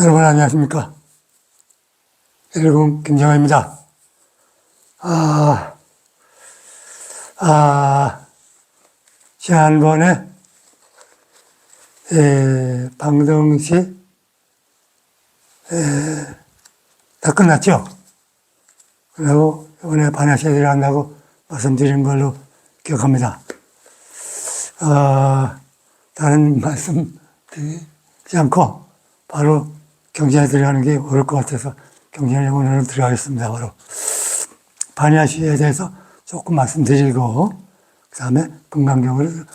여러분 안녕하십니까? 일군 김정호입니다. 지난번에 방정시 다 끝났죠? 그리고 이번에 반야시에 들어간다고 말씀드린 걸로 기억합니다. 다른 말씀 드리지 않고 바로 경전에 들어가는 게 옳을 것 같아서 경전에 오늘은 들어가겠습니다. 바로 반야시에 대해서 조금 말씀드리고 그 다음에 금강경을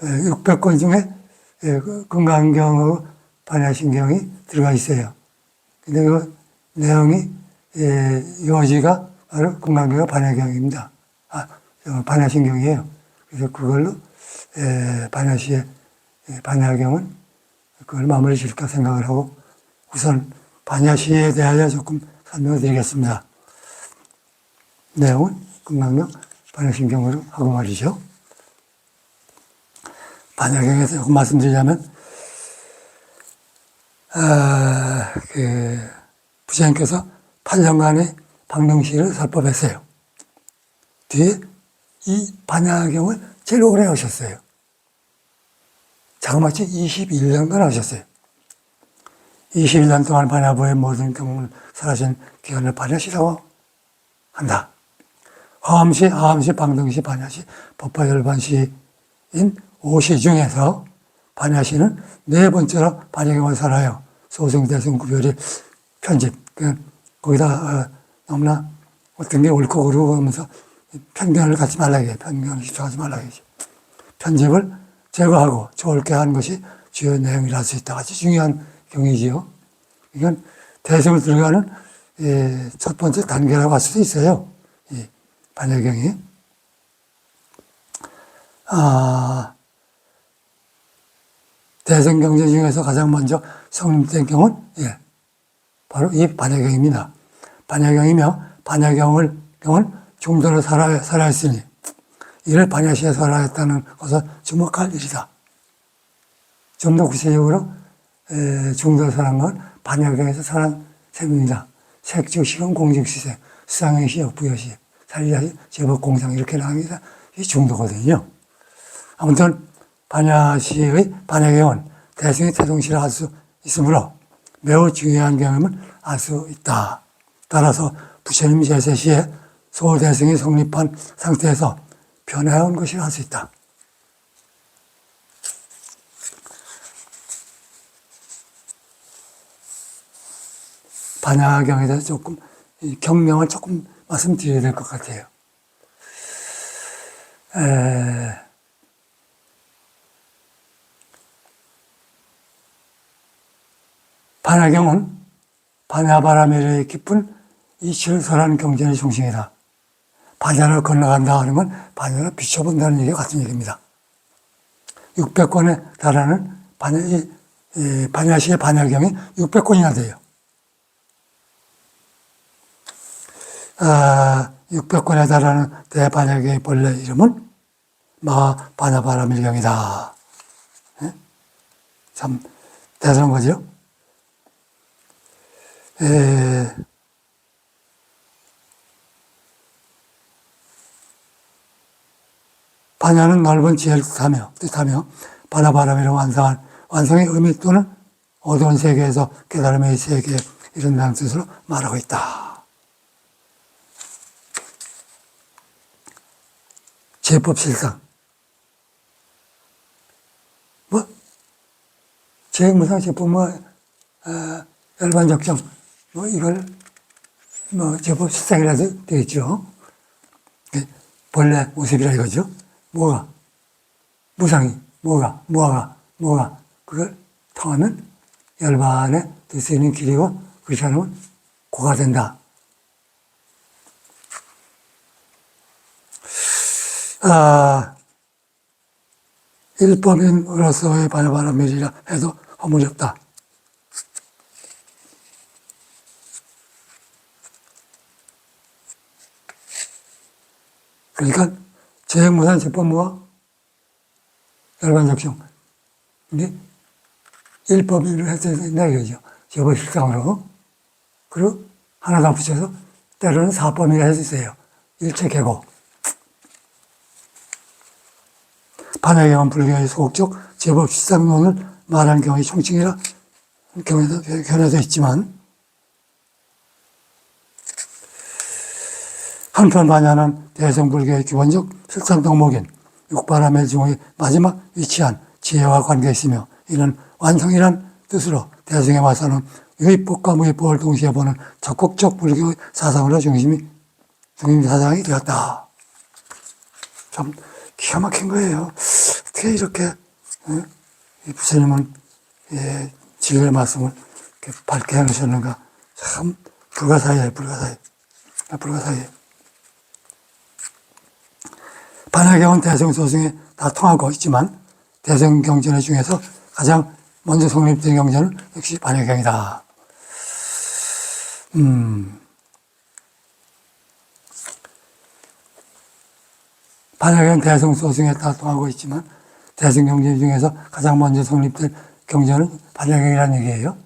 600권 중에 금강경하고 반야신경이 들어가 있어요. 근데 그 내용이 요지가 바로 금강경과 반야경입니다. 반야신경이에요. 그래서 그걸로 반야시의 반야경은 그걸 마무리 질까 생각을 하고 우선 반야시에 대하여 조금 설명을 드리겠습니다. 내용은 금강경 반야신경으로 하고 말이죠. 반야경에서 조금 말씀드리자면 부처님께서 8년간의 방정시를 설법했어요. 뒤에 이 반야경을 제일 오래 하셨어요. 자그마치 21년간 하셨어요. 21년 동안 반야부의 모든 경험을 설하신 기간을 반야시라고 한다. 화엄시, 하엄시, 방정시, 반야시, 법화열반시인 5시 중에서 반야시는 네 번째로 반야경을 설하여 소승, 대승, 구별이 편집. 거기다 너무나 어떤 게 옳고 그르고 하면서 편견을 갖지 말라 해요. 편견을 기초하지 말라 해요. 편집을 제거하고 좋게 하는 것이 주요 내용이라 할 수 있다. 아주 중요한 경이지요. 이건 대승을 들어가는 첫 번째 단계라고 할 수도 있어요. 이 반야경이. 대승경전 중에서 가장 먼저 성립된 경은 바로 이 반야경입니다. 반야경이며 반야경은 중도로 설하였으니 이를 반야시에 설하였다는 것을 주목할 일이다. 좀 더 구체적으로 중도로 설한 건 반야경에서 설한 셈입니다. 색즉, 시공, 공직, 시생, 수상행시, 역부여시, 살리자시, 제법, 공상 이렇게 나갑니다. 이 중도거든요. 아무튼 반야시의 반야경은 대승의 태동시를 할 수 있으므로 매우 중요한 경험을 알 수 있다. 따라서 부처님 제세시에 소대승이 성립한 상태에서 변해온 것이라 할 수 있다. 반야경에 대해서 조금 경명을 조금 말씀드려야 될 것 같아요. 반야경은 반야바라밀의 깊은 이치를 설하는 경전의 중심이다. 반야를 건너간다 하는 건 반야를 비춰본다는 얘기와 같은 얘기입니다. 600권에 달하는 반야시의 반야경이 600권이나 돼요. 600권에 달하는 대반야경의 본래 이름은 반야바라밀경이다. 참 대단한 거죠. 반야는 넓은 지혜를 뜻하며 반야바라밀을 완성의 의미 또는 어두운 세계에서 깨달음의 세계에 이른다는 뜻으로 말하고 있다. 제법실상 제행무상 제법 열반적정 이걸 제법실상이라도 되겠죠. 본래 모습이라 이거죠. 뭐가 무상이 뭐가 그걸 통하면 열반에 들 수 있는 길이고 그렇지 않으면 고가 된다. 일법인으로서의 반야바라밀이라 해도 허물이 없다. 그러니까 제행무상 제법무와 열반적정. 근데 일법인을 해야 된다 이거죠. 제법실상으로. 그리고 하나 더 붙여서 때로는 사법이라 해주세요. 일체계고. 반야경은 불교의 소극적 제법실상론을 말하는 경우의 총칭이라 경우에도 변화되어 있지만, 한편 반야는 대성불교의 기본적 실상 덕목인 육바람의 중의 마지막 위치한 지혜와 관계있으며, 이는 완성이란 뜻으로 대승에 와서는 유의법과 무의법을 동시에 보는 적극적 불교의 사상으로 중심 사상이 되었다. 참 기가 막힌 거예요. 어떻게 이렇게 이 부처님은 진리의 말씀을 이렇게 밝게 해놓으셨는가. 참 불가사의해. 반야경은 대성소승에 다 통하고 있지만 대성경전 중에서 가장 먼저 성립된 경전은 역시 반야경이다. 반야경 대성소승에 다 통하고 있지만 대성경전 중에서 가장 먼저 성립된 경전은 반야경이라는 얘기예요.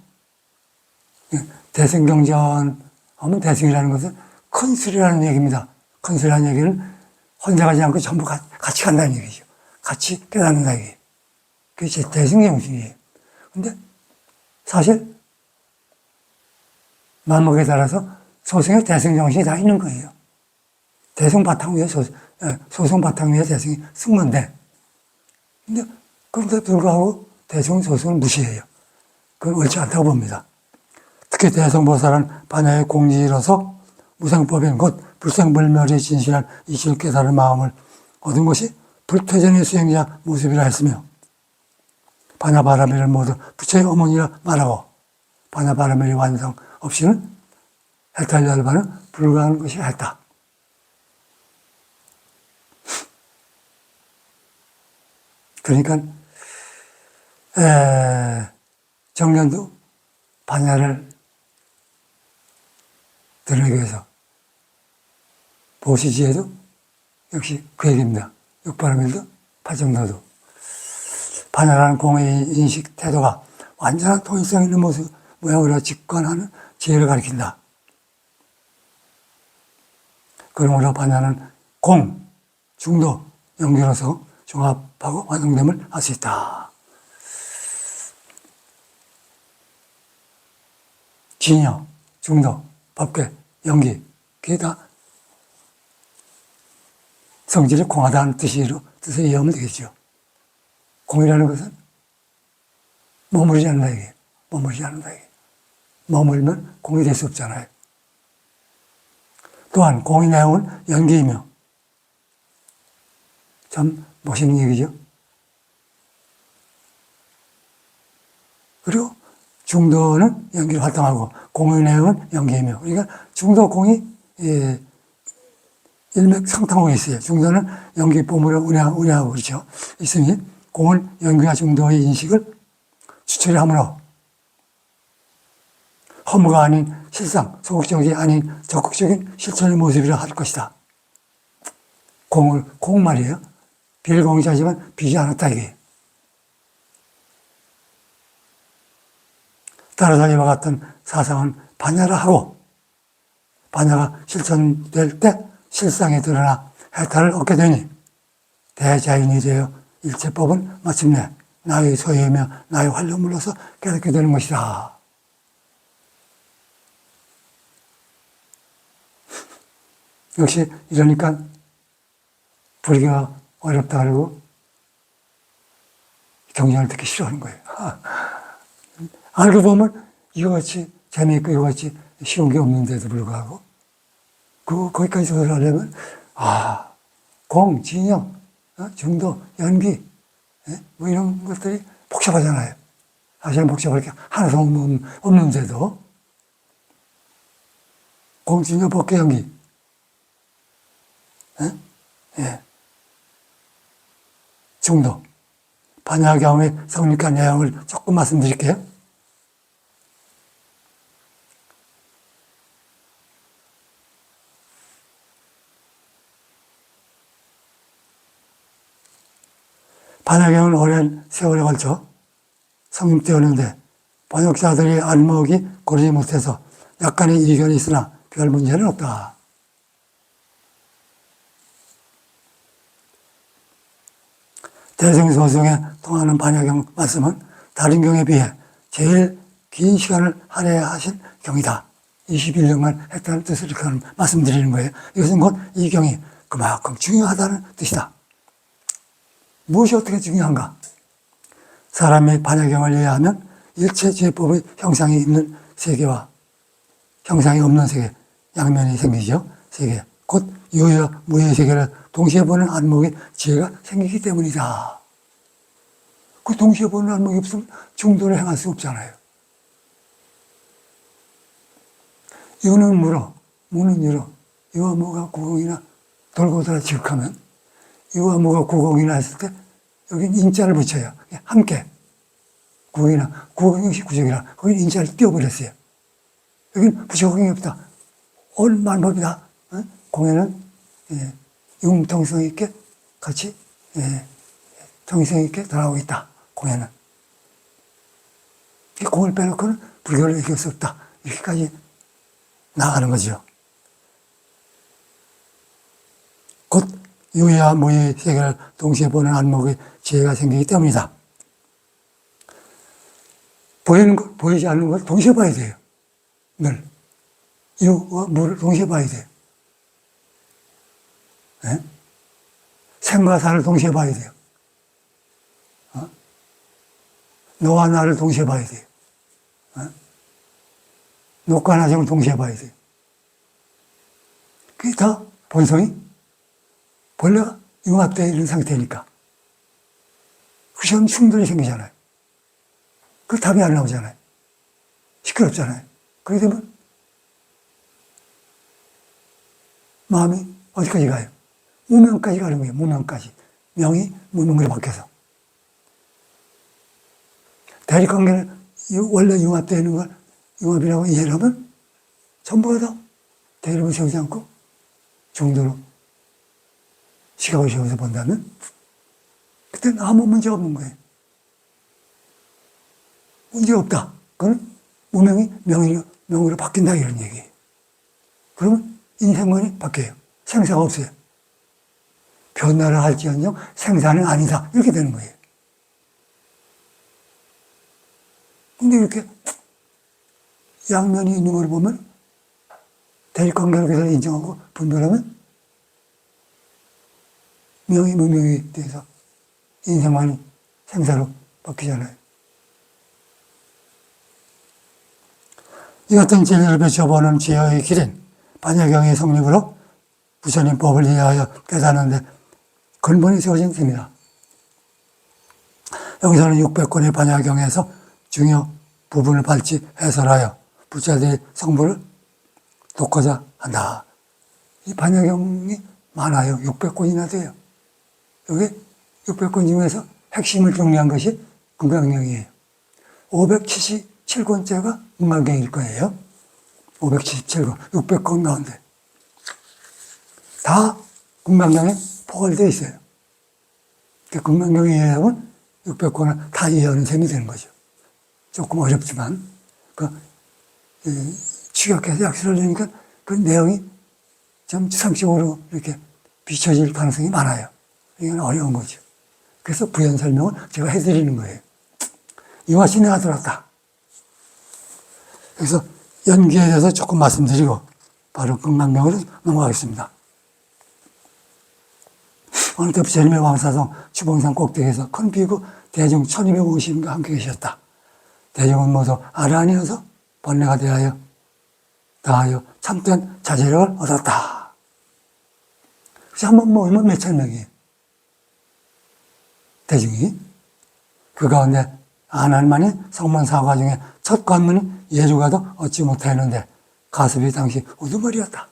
대성경전 하면 대성이라는 것은 큰 수리라는 얘기입니다. 큰 수리라는 얘기는 혼자 가지 않고 전부 같이 간다는 얘기죠. 같이 깨닫는다는 얘기예요. 그게 제 대승정신이에요. 근데 사실 만목에 따라서 소승에 대승정신이 다 있는 거예요. 대승 바탕 위에 소승 바탕 위에 대승이 승만데, 근데 그런데 불구하고 대승 소승을 무시해요. 그건 옳지 않다고 봅니다. 특히 대성보살은 반야의 공지로서 무상법인 곧 불생불멸의 진실한 이치를 깨달은 마음을 얻은 것이 불퇴전의 수행자 모습이라 했으며, 반야바라밀을 모두 부처의 어머니라 말하고 반야바라밀의 완성 없이는 해탈열반은 불가한 것이라 했다. 그러니까 정년도 반야를 드러내기 위해서 보시지에도 역시 그 얘기입니다. 육바라밀도 팔정도도 반야라는 공의 인식 태도가 완전한 통일성 있는 모습 모양으로 직관하는 지혜를 가리킨다. 그러므로 반야는 공, 중도, 연결해서 종합하고 완성됨을 할 수 있다. 진여, 중도, 법계, 연기, 그게 다 성질이 공하다는 뜻을 이해하면 되겠죠. 공이라는 것은 머무르지 않는다 이게. 머물면 공이 될 수 없잖아요. 또한 공의 내용은 연기이며, 참 멋있는 얘기죠. 그리고 중도는 연기를 활동하고 공의 내용은 연기이며, 그러니까 중도 공이 일맥상통하고 있어요. 중도는 연기 뿜으로 운행하고 그렇죠. 있으니 공은 연기와 중도의 인식을 추출함으로 허무가 아닌 실상, 소극적이 아닌 적극적인 실천의 모습이라 할 것이다. 공 말이에요. 비일공자지만 비지 않았다 이게. 따라서 이와 같은 사상은 반야라 하고, 반야가 실천될 때 실상에 드러나 해탈을 얻게 되니 대자인이 되어 일체법은 마침내 나의 소유이며 나의 활력물로서 깨닫게 되는 것이다. 역시 이러니까 불교가 어렵다 그러고 경전을 듣기 싫어하는 거예요. 알고 보면 이거같이 재미있고 이거같이 쉬운 게 없는데도 불구하고 거기까지 조절하려면 공, 진영, 중도, 연기 뭐 이런 것들이 복잡하잖아요. 사실은 복잡할 게 하나도 없는데도 공, 진영, 법계, 연기 중도 반야경의 성립한 내용을 조금 말씀드릴게요. 반야경은 오랜 세월에 걸쳐 성립되었는데 번역자들이 안목이 고르지 못해서 약간의 이견이 있으나 별 문제는 없다. 대승소승에 통하는 반야경 말씀은 다른 경에 비해 제일 긴 시간을 할애하신 경이다. 21년간 했다는 뜻을 이렇게 말씀드리는 거예요. 이것은 곧 이 경이 그만큼 중요하다는 뜻이다. 무엇이 어떻게 중요한가? 사람이 반야경을 이해하면 일체 제법의 형상이 있는 세계와 형상이 없는 세계, 양면이 생기죠. 세계. 곧 유효와 무효의 세계를 동시에 보는 안목의 지혜가 생기기 때문이다. 그 동시에 보는 안목이 없으면 중도를 행할 수 없잖아요. 유는 무로, 무는 유로, 유와 무가 구공이나 돌고 돌아 지극하면 유와 무가 구공이나 했을 때 여긴 인자를 붙여요. 함께. 구공이나, 구공이 역시 구적이라 거긴 인자를 띄워버렸어요. 여긴 부적응이 없다. 얼만법이다. 어? 공연은 융통성 있게 같이 통성 있게 돌아오고 있다. 공연은. 이 공을 빼놓고는 불교를 이길 수 없다. 이렇게까지 나가는 거죠. 곧 유의와 무의 세계를 동시에 보는 안목의 지혜가 생기기 때문이다. 보이는 것, 보이지 않는 걸 동시에 봐야 돼요. 늘. 유와 무를 동시에 봐야 돼요. 네? 생과 사를 동시에 봐야 돼요. 너와 나를 동시에 봐야 돼요. 녹과 나중을 동시에 봐야 돼요. 그게 다 본성이 본래가 융합되어 있는 상태니까. 그 시험 충돌이 생기잖아요. 그 답이 안 나오잖아요. 시끄럽잖아요. 그렇게 되면 마음이 어디까지 가요? 무명까지 가는 거예요. 무명까지. 명이 무명으로 바뀌어서. 대립관계는 원래 융합되어 있는 걸 융합이라고 이해를 하면 전부가 다 대립을 세우지 않고 중도로 시각을 세워서 본다면 그때는 아무 문제가 없는 거예요. 문제가 없다. 그건 무명이 명으로 바뀐다 이런 얘기예요. 그러면 인생관이 바뀌어요. 생사가 없어요. 변화를 할지언정 생사는 아니다. 이렇게 되는 거예요. 근데 이렇게 양면이 있는 걸 보면 대립관계로 계속 인정하고 분별하면 명이 무명에 대해서 인생관이 생사로 바뀌잖아요. 이 같은 진리를 비춰보는 지혜의 길인 반야경의 성립으로 부처님 법을 이해하여 깨닫는데 근본이 세워진 셈이다. 여기서는 600권의 반야경에서 중요 부분을 발치 해설하여 부처들의 성부를 돕고자 한다. 이 반야경이 많아요. 600권이나 돼요. 여기 600권 중에서 핵심을 정리한 것이 금강경이에요. 577권째가 금강경일 거예요. 577권, 600권 가운데. 다 금강경에 포괄되어 있어요. 금강경에 의하면 600권을 다 이해하는 셈이 되는 거죠. 조금 어렵지만, 취약해서 약수를 내니까 그 내용이 좀 상식적으로 이렇게 비춰질 가능성이 많아요. 이건 어려운 거죠. 그래서 부연 설명을 제가 해드리는 거예요. 이와 신뢰가 들었다. 그래서 연기에 대해서 조금 말씀드리고 바로 금강경으로 넘어가겠습니다. 어느 때 부처님의 왕사성 주봉산 꼭대기에서 큰 비구 대중 1250인가 함께 계셨다. 대중은 모두 아란이어서 번뇌가 다하여 참된 자제력을 얻었다. 그래서 한번 모이면 몇천 명이에요. 대중이. 그 가운데 아날만이 성문 사과 중에 첫 관문이 예주가도 얻지 못했는데 가습이 당시 우두머리였다.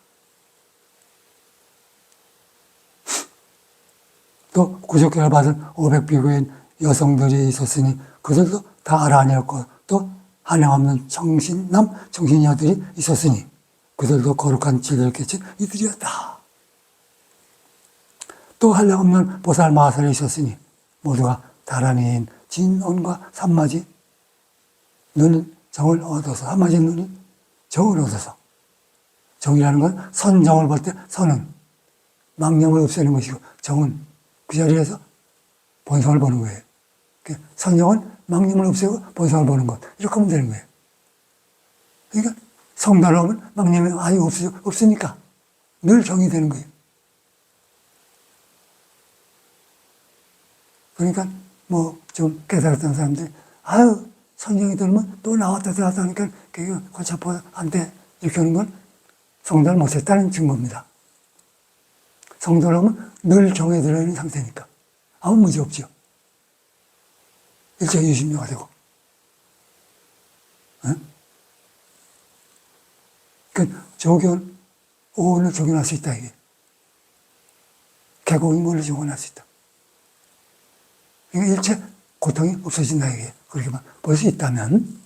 또 구족계를 받은 500비구인 여성들이 있었으니 그들도 다 아란이었고 또 한량없는 청신여들이 있었으니 그들도 거룩한 진리를 깨친 이들이었다. 또 한량없는 보살 마살이 있었으니 모두가 다란이인 진언과 산마지 눈은 정을 얻어서, 한마디 눈이 정을 얻어서. 정이라는 건 선정을 볼 때 선은 망념을 없애는 것이고, 정은 그 자리에서 본성을 보는 거예요. 선정은 망념을 없애고 본성을 보는 것. 이렇게 하면 되는 거예요. 그러니까 성도를 하면 망념이 아예 없으니까 늘 정이 되는 거예요. 그러니까 뭐 좀 깨달았던 사람들이 아유 성령이 들면 또 나왔다 들어왔다 하니까 그게 골치 아파 안 돼. 이렇게 하는 건 성도를 못했다는 증거입니다. 성도라면 늘 정에 들어있는 상태니까 아무 문제 없죠. 일체유심료가 되고. 그 조견, 오온을 조견할 수 있다 이게. 계곡인물을 조견할 수 있다. 그러니까 일체 고통이 없어진다 이게. 그렇게만 볼 수 있다면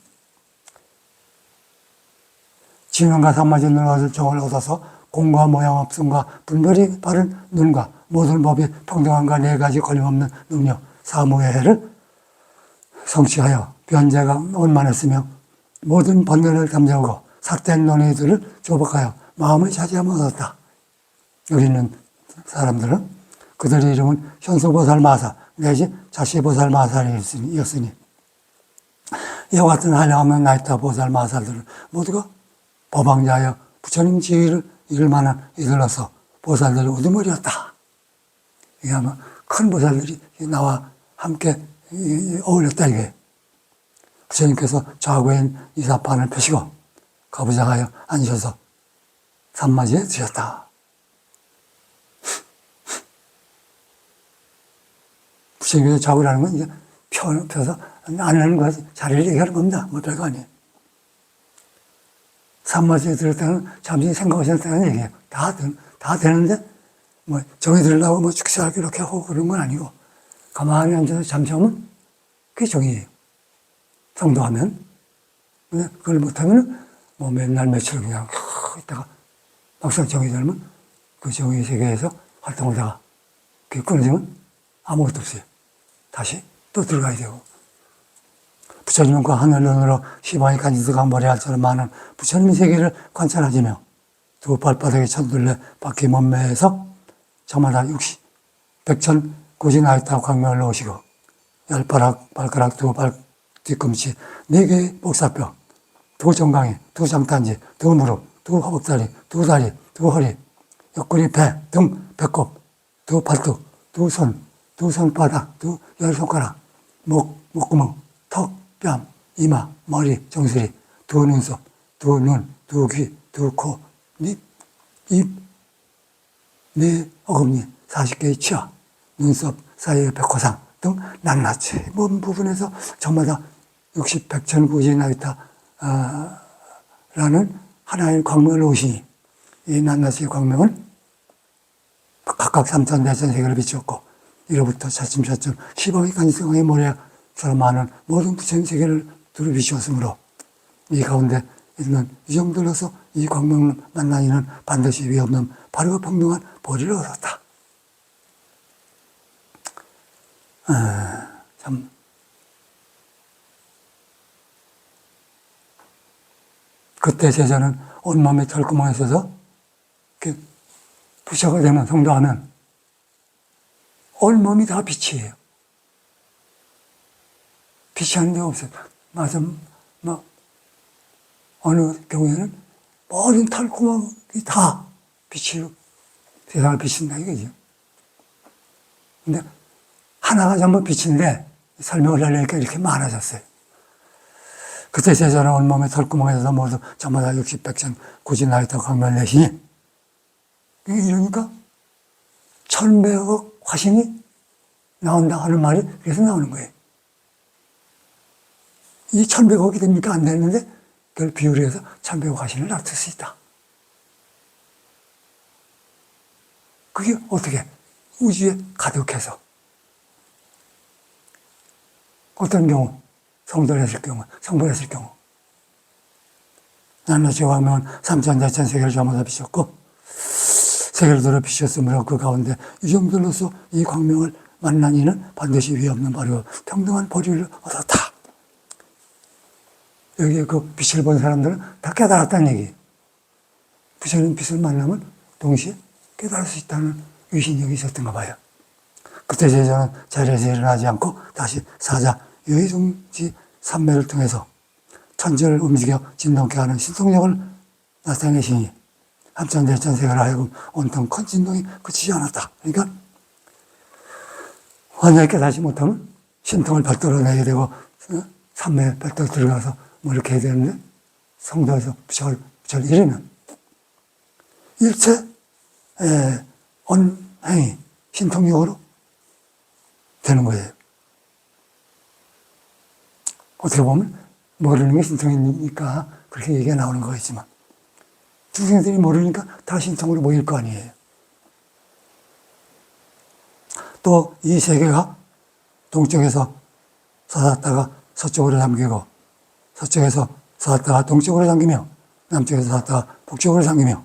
진원과 산마진 눈을 정을 얻어서 공과 모양 없음과 분별이 바른 눈과 모든 법이 평등함과 네 가지 걸림없는 능력 사무의 해를 성취하여 변제가 원만했으며 모든 번뇌를 잠재우고 삭된 논의들을 조복하여 마음을 차지하면 얻었다. 여기 있는 사람들은 그들의 이름은 현수보살 마사 내지 자시보살 마살이었으니 이와 같은 한량하면 나이타 보살 마살들은 모두가 법왕자여 부처님 지위를 이룰 만한 이들로서 보살들의 우두머리였다. 이게 아마 큰 보살들이 나와 함께 어울렸다 이게. 부처님께서 좌고인 이사판을 펴시고 가부장하여 앉으셔서 산마지에 드셨다. 부처님께서 좌고라는 건 이제 펴서 안 하는 거 자리를 얘기하는 겁니다. 뭐 별거 아니에요. 산마지에 들을 때는 잠시 생각하실 때는 얘기해요. 다 되는데 뭐 정이 들으려고 뭐 축사하게 이렇게 하고 그런 건 아니고 가만히 앉아서 잠시하면 그게 정이에요. 성도하면. 근데 그걸 못하면은 뭐 맨날 며칠 그냥 있다가 막상 정이 들면 그 정의 세계에서 활동을 하다가 그게 끊어지면 아무것도 없어요. 다시 또 들어가야 되고. 부처님은 그 하늘 눈으로 시방이 간지스가 머리알처럼 많은 부처님의 세계를 관찰하시며 두 발바닥에 천둘레 바퀴 몸매에서 저마다 100천 고진하였다 광명을 놓으시고 열 발가락 두 발 뒤꿈치 4개의 목사뼈 두 정강이 두 장단지 두 무릎 두 허벅다리 두 다리 두 허리 옆구리 배 등 배꼽 두 발톱 두 손 두 손바닥 두 열 손가락 목구멍 턱 뺨 이마 머리 정수리 두 눈썹 두 눈 두 귀 두 코 입 네 어금니 40개의 치아 눈썹 사이의 백호상 등 낱낱이 모든 부분에서 저마다 100천구지나있다 라는 하나의 광명을 놓으시니 이 낱낱이 광명은 각각 3천, 4천 세계를 비추었고 이로부터 차츰차츰 시방이 간성의 모래처럼 많은 모든 부처님 세계를 두루 비추었으므로 이 가운데 있는 이 정도로서 이 광명 만나이는 반드시 위없는 바르고 평등한 보리를 얻었다. 참 그때 제자는 온몸에 털구멍이 있어서 이렇게 부처가 되면 성도하면 온몸이 다 빛이에요. 빛이 하는 데가 없어요. 맞아, 막 어느 경우에는 모든 털구멍이 다 빛으로 세상을 비친다 이거죠. 근데 하나가 전부 빛인데 설명을 하려니까 이렇게 많아졌어요. 그때 제자는 온몸에 털구멍에서 모두 저마다 60, 100천 구진하였다 광명을 내시니 이러니까 1100억 화신이 나온다 하는 말이 그래서 나오는 거예요. 이 1100억이 됩니까? 안 되는데 그걸 비유를 해서 1100억 화신을 납칠 수 있다. 그게 어떻게? 우주에 가득해서. 어떤 경우? 성도를 했을 경우, 성불을 했을 경우. 낱낱이 광명은 3천, 4천 세계를 저마다 비췄고 세계를 들어 비췄으므로 그 가운데 이 정도로서 이 광명을 만난 이는 반드시 위없는 바로 평등한 보리를 얻었다. 여기 그 빛을 본 사람들은 다 깨달았다는 얘기. 부처님 빛을 만나면 동시에 깨달을 수 있다는 위신력이 있었던가 봐요. 그때 제자는 자리에서 일어나지 않고 다시 사자 유의중지 삼매를 통해서 천지를 움직여 진동케 하는 신통력을 나타내시니 함천대천세계를 하여금 온통 큰 진동이 그치지 않았다. 그러니까 완전히 깨닫지 못하면 신통을 별도로 내게 되고 삼매 별도로 들어가서 뭐 이렇게 해야 되는데 성도에서 부처를 이루면 일체 언행이 신통력으로 되는 거예요. 어떻게 보면 모르는 게 신통이니까 그렇게 얘기가 나오는 거겠지만 중생들이 모르니까 다 신통으로 모일 거 아니에요. 또 이 세계가 동쪽에서 솟았다가 서쪽으로 잠기고 서쪽에서 솟았다가 동쪽으로 잠기며 남쪽에서 솟았다가 북쪽으로 잠기며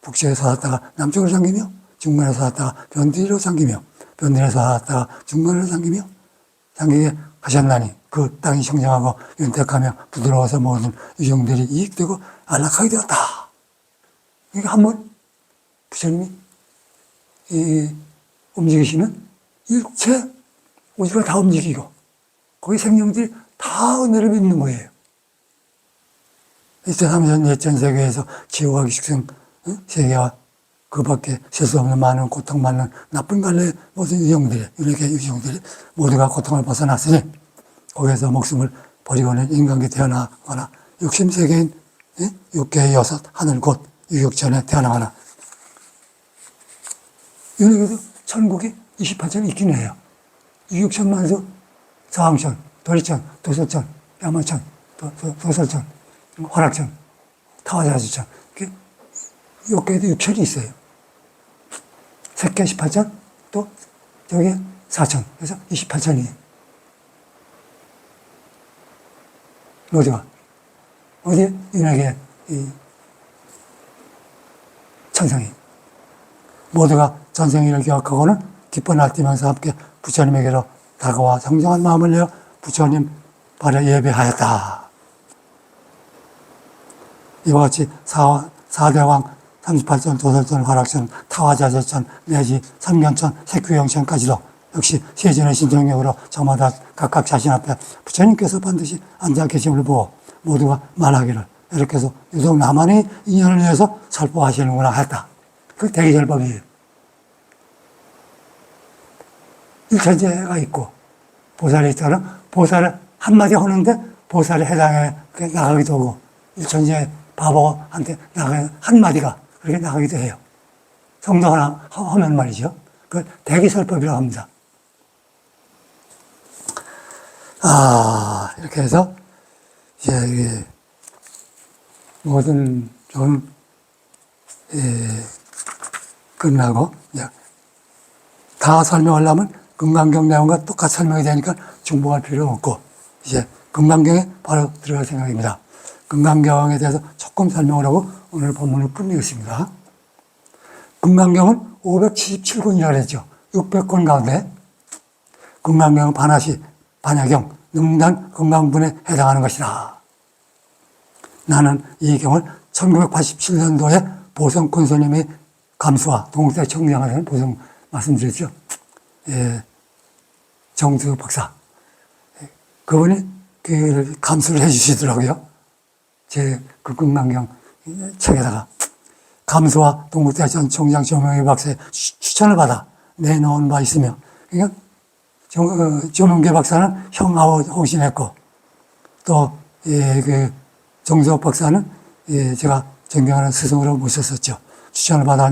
북쪽에서 솟았다가 남쪽으로 잠기며 중간에서 솟았다가 변두리로 잠기며 변두리에서 솟았다가 중간으로 잠기게 하셨나니 그 땅이 청정하고 윤택하며 부드러워서 모든 유종들이 이익되고 안락하게 되었다. 그러니까 한번 부처님이 움직이시면 일체 우주가 다 움직이고 거기 생명들이 다 은혜를 빚는 거예요. 이때 삼선 예천세계에서 지옥하기 식생 세계와 그 밖에 셀 수 없는 많은 고통받는 나쁜 갈래 모든 유종들이 윤회계 유종들이 모두가 고통을 벗어났으니 거기에서 목숨을 버리고는 인간계 태어나거나 육심세계인 육계의 여섯 하늘 곧 유육천에 태어나거나 윤회계도 천국이 28천이 있긴 해요. 유육천만수 사왕천, 도리천, 도솔천, 야마천, 도솔천, 화락천, 타화자주천 육계에도 6천이 있어요. 색계 18천, 또 저기 4천, 그래서 28천이에요. 어디가? 어디? 윤회계 이 천상이. 모두가 전생일을 기억하고는 기뻐 날뛰면서 함께 부처님에게로 다가와 정정한 마음을 내어 부처님 발에 예배하였다. 이와 같이 사대왕 38천, 도설천, 화락천, 타화자재천, 내지 삼견천, 색규영천까지도 역시 세전의 신정력으로 저마다 각각 자신 앞에 부처님께서 반드시 앉아 계심을 보고 모두가 말하기를 이렇게 해서 유독 나만의 인연을 위해서 살포하시는구나 했다. 그 대기절법이에요. 일천제가 있고 보살이 있다면 보살을 한마디 하는데 보살에 해당해 나가기도 하고 일천제 바보한테 나가는 한마디가 그렇게 나가기도 해요. 성도 하나 하면 말이죠. 그 대기설법이라고 합니다. 이렇게 해서 이제 모든 좀 끝나고 다 설명하려면 금강경 내용과 똑같이 설명이 되니까 중복할 필요 없고 이제 금강경에 바로 들어갈 생각입니다. 금강경에 대해서 조금 설명을 하고 오늘 본문을 끝내겠습니다. 금강경은 577권이라고 했죠. 600권 가운데 금강경은 반하시, 반야경, 능단, 금강분에 해당하는 것이다. 나는 이 경을 1987년도에 보성 권소님이 감수와 동국대 청장하는 보성 말씀드렸죠. 정수 박사. 그분이 그 감수를 해주시더라고요. 제 그 금강경 책에다가 감수와 동국대 전 총장 조명희 박사의 추천을 받아 내놓은 바 있으며, 그러니까 조명계 박사는 형하고 홍신했고, 또 그 정수옥 박사는 제가 존경하는 스승으로 모셨었죠. 추천을 받아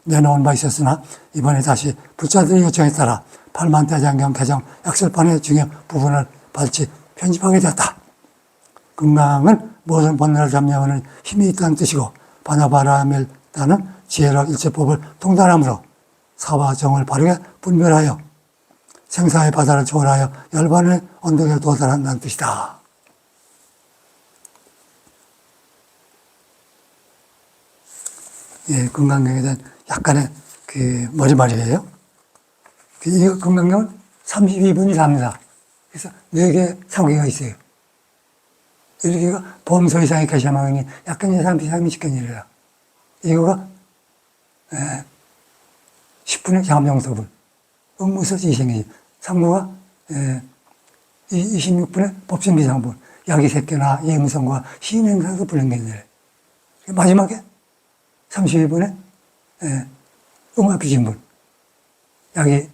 내놓은 바 있었으나 이번에 다시 불자들의 요청에 따라 8만 대장경 개정 약설판의 중요 부분을 발치 편집하게 되었다. 금강은 모든 본능을 점령하는 힘이 있다는 뜻이고 바나바라밀다는 지혜로 일체법을 통달함으로 사와 정을 바르게 분별하여 생사의 바다를 초월하여 열반의 언덕에 도달한다는 뜻이다. 금강경에 대한 약간의 그 머리말이에요. 이 금강경은 32분이 납니다. 그래서 4개 상기가 있어요. 이렇게가 범소 이상의 개샤망이 약간 예상 비상이 직견이래요. 이거가 10분의 장암정소분, 음무서지 이생이, 3구가 26분의 법신비상분, 약이새끼나 예무성과 시인행사도 불능견이래. 마지막에 32분의 음압비진분, 약이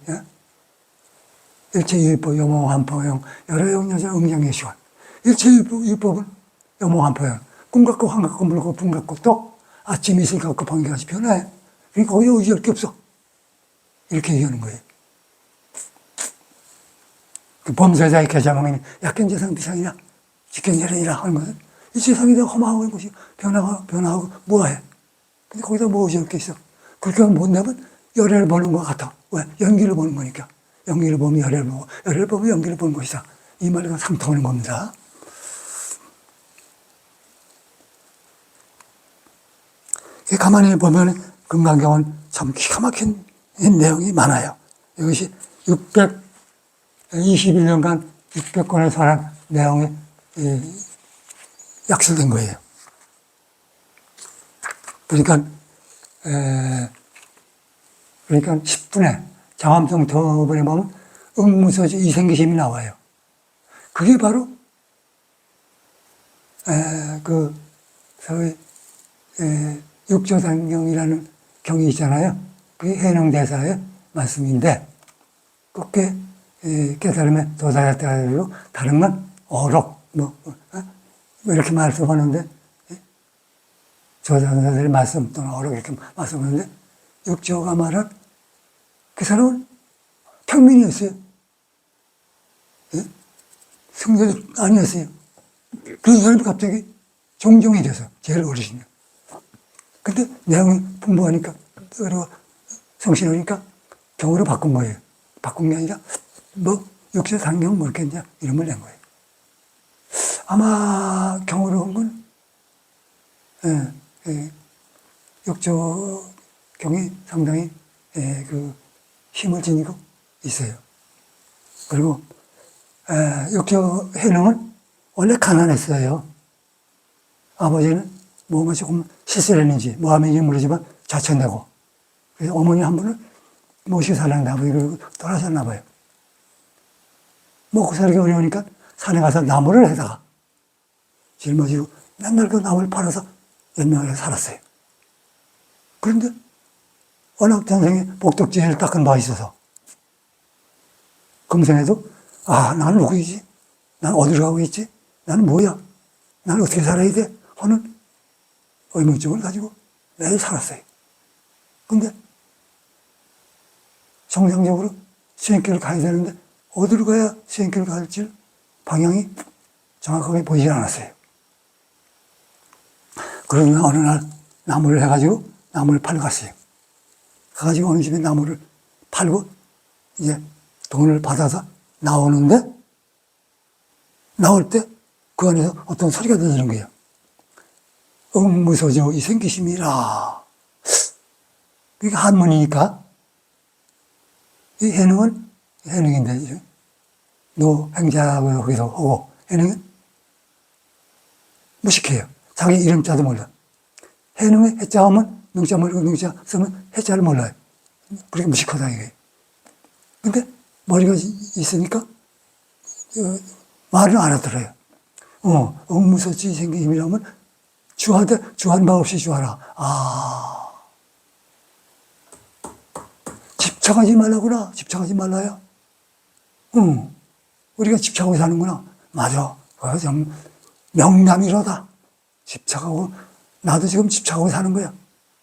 일체유의법, 요몽환포형, 여러용여자 응장예시원. 일체유의법은 요몽환포형, 꿈 같고 환 같고 물 같고 분 같고 또 아침 이슬 같고 번개 같이 변화해. 그러니까 거기에 의지할 게 없어. 이렇게 얘기하는 거예요. 그 범죄자의 개자망이 약견재상 비상이냐 직견재련이라 하는 것은 이 세상이 다 허망하고 있는 것이 변화하고 무아해. 근데 거기다 뭐 의지할 게 있어. 그렇게 못 내면 열애를 보는 것 같아. 왜? 연기를 보는 거니까. 연기를 보면 열애를 보고 열애를 보면 연기를 보는 것이다. 이 말과 상통하는 겁니다. 가만히 보면 금강경은 참 기가 막힌 내용이 많아요. 이것이 621년간 600권의 사람 내용이 약술된 거예요. 그러니까 10분에 장암성토분에 보면 음무서지 이생기심이 나와요. 그게 바로 소위 육조단경이라는 경이 있잖아요. 그게 해능대사의 말씀인데 그렇게 깨달음에 도달했다고 다른 건 어록 이렇게 말씀하는데 조단사들의 말씀 또는 어록 이렇게 말씀하는데 육조가 말한 그 사람은 평민이었어요. 승자도 아니었어요. 그 사람이 갑자기 종종이 돼서 제일 어르신이요. 근데 내용이 풍부하니까 그리고 성실하니까 경으로 바꾼 거예요. 바꾼 게 아니라 뭐 육조 단경 뭐 이렇게 이제 이름을 낸 거예요. 아마 경으로 온 건 육조 경이 상당히 그 힘을 지니고 있어요. 그리고 육조 해능은 원래 가난했어요. 아버지는 뭐가 조금 실수를 했는지 뭐 하는지 모르지만 자천되고 그래서 어머니 한 분을 모시고 살았는데 아버지를 돌아섰나 봐요. 먹고 살기 어려우니까 산에 가서 나무를 해다가 짊어지고 맨날 그 나무를 팔아서 연명을 살았어요. 그런데 워낙 전생에 복덕지혜를 닦은 바 있어서 금생에도 나는 누구이지? 나는 어디로 가고 있지? 나는 뭐야? 나는 어떻게 살아야 돼? 하는 의문점을 가지고 매일 살았어요. 근데 정상적으로 수행길을 가야 되는데 어디로 가야 수행길을 갈지 방향이 정확하게 보이질 않았어요. 그러면 어느 날 나무를 해가지고 나무를 팔러 갔어요. 가가지고 어느 집에 나무를 팔고 이제 돈을 받아서 나오는데 나올 때 그 안에서 어떤 소리가 들리는 거예요. 음무소죠 이생기심이라. 그게 한문이니까 이 해능은 해능인데 노행자고 거기서 오고 해능은 무식해요. 자기 이름자도 몰라. 해능에 해자 하면 능자 모르고 능자 쓰면 해자를 몰라요. 그렇게 무식하다 이게. 근데 머리가 있으니까 말을 알아들어요. 음무소지 생기심이라면 주하되 주한 바 없이 주하라. 집착하지 말라구나. 집착하지 말라요. 우리가 집착하고 사는구나. 맞아. 좀 명남이로다. 집착하고 나도 지금 집착하고 사는 거야.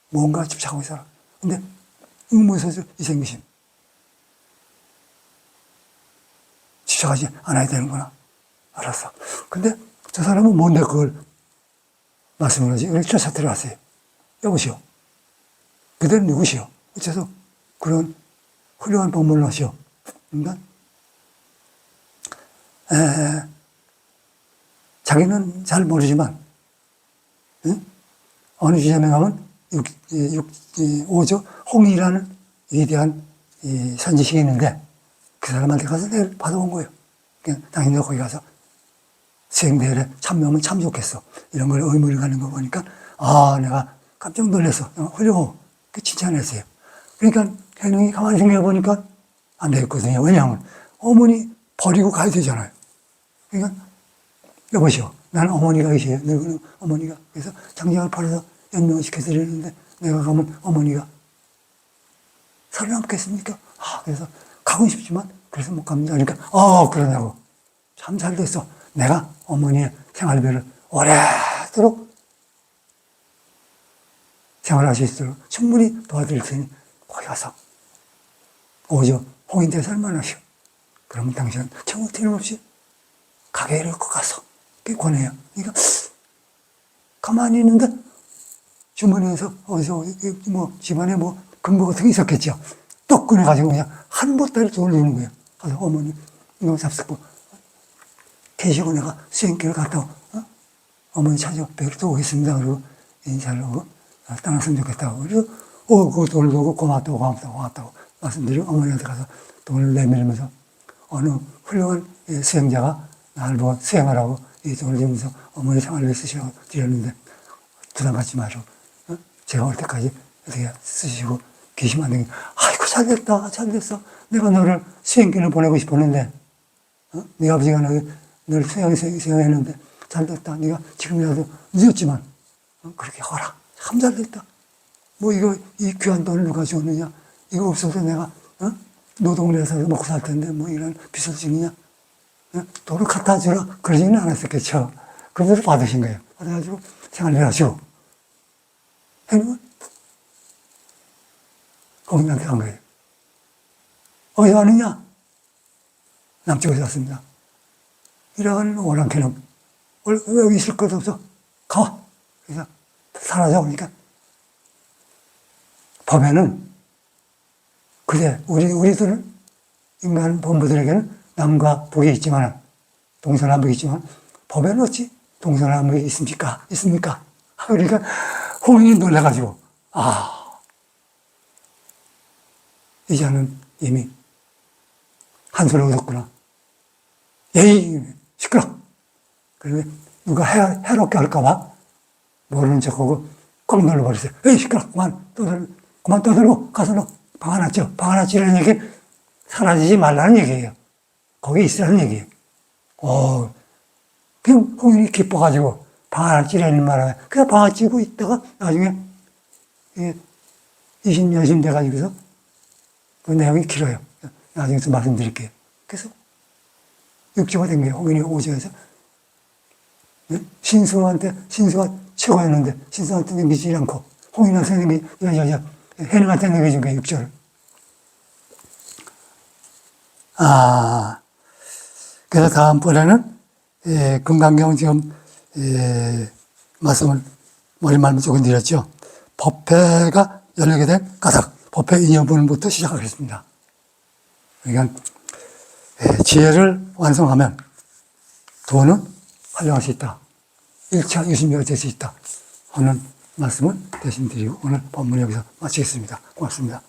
뭔가 집착하고 살아. 근데 음무소지 이생기심. 집착하지 않아야 되는구나. 알았어. 근데 저 사람은 뭔데 그걸 말씀을 하지? 이렇게 쫓아 들어갔어요. 여보시오. 그대는 누구시오? 어째서 그런 훌륭한 법문을 하시오? 그러니까, 자기는 잘 모르지만, 어느 지점에 가면 5조 홍이라는 위대한 선지식이 있는데, 그 사람한테 가서 내일 받아온 거예요. 그냥 당신도 거기 가서 수행대회에 참여하면 참 좋겠어. 이런 걸 의무를 가는 거 보니까, 아, 내가 깜짝 놀랐어. 훌륭하고, 칭찬했어요. 그러니까, 혜능이 가만히 생각해보니까 안 되겠거든요. 왜냐하면, 어머니 버리고 가야 되잖아요. 그러니까, 여보시오. 나는 어머니가 계세요. 늙은 어머니가. 그래서 장작을 팔아서 연명시켜드리는데, 내가 가면 어머니가 살아남겠습니까? 아, 그래서 가고 싶지만, 그래서 못 갑니다. 그러니까, 그러냐고. 참 잘 됐어. 내가 어머니의 생활비를 오래도록 생활할 수 있도록 충분히 도와드릴 테니, 거기 가서 오죠. 홍인대사를 만나시오. 그러면 당신은 정말 틀림없이 가게를 가서 권해요. 그러니까 가만히 있는데 주머니에서 어디서 뭐 집안에 뭐 금고 같은 게 있었겠죠. 떡 꺼내가지고 그냥 한 보따리 돈을 주는 거예요. 가서 어머니 이거 잡수고 계시고 내가 수행길을 갔다 어머니 찾아 뵙도 오겠습니다. 그리고 인사를 하고 떠났으면 좋겠다고. 그래서 그 돈을 주고 고맙다고 말씀드리고 어머니한테 가서 돈을 내밀면서 어느 훌륭한 수행자가 나를 보고 수행하라고 이 돈을 주면서 어머니 생활을 쓰시라고 드렸는데 부담 갖지 마시고 제가 올 때까지 어떻게 쓰시고 계시면 안 되겠다. 아이고 잘 됐어. 내가 너를 수행길을 보내고 싶었는데 네 아버지가 널 수행했는데 잘 됐다. 네가 지금이라도 늦었지만 그렇게 하라. 참 잘 됐다. 뭐 이 귀한 돈을 누가 주었느냐. 이거 없어서 내가 노동을 해서 먹고 살 텐데 뭐 이런 비서증이냐. 돈을 갖다 주라. 그러지는 않았었겠죠. 그래서 받으신 거예요. 받아가지고 생활을 하시고. 해놓으면 거기한테 간 거예요. 어디서 왔느냐? 남쪽에서 왔습니다. 이런 오랑캐는 왜 여기 있을 것도 없어? 가! 그래서 사라져. 그러니까 법에는 그래 우리들은 인간 본부들에게는 남과 북이 있지만 동서남북이 있지만 법에는 어찌 동서남북이 있습니까? 그러니까 홍인이 놀라가지고 이제는 이미 한소리 얻었구나. 예의 시끄러. 그런데 누가 해롭게 할까봐 모르는 척하고 꽉 눌러버렸어요. 에이 시끄러. 그만 떠들고 가서 방 하나 찌. 방 하나 찌라는 얘기는 사라지지 말라는 얘기예요. 거기 있으라는 얘기예요. 그냥 홍인이 기뻐가지고 방 하나 찌라는 말에 그냥 방 하나 찌고 있다가 나중에 20년쯤 돼가지고서 그 내용이 길어요. 나중에 또 말씀드릴게요. 그래서 육조가 된 거예요. 홍인이 오조에서 신수가 최고였는데 신수한테 넘기지 않고 홍인한테 해능한테 넘겨준 거예요. 육조를. 그래서 다음번에는 금강경 지금 말씀을 머리말로 조금 드렸죠. 법회가 열리게 된 까닭, 법회 인연분부터 시작하겠습니다. 그러니까 지혜를 완성하면 도는 활용할 수 있다. 1차 유심비가 될 수 있다 하는 말씀을 대신 드리고 오늘 법문 여기서 마치겠습니다. 고맙습니다.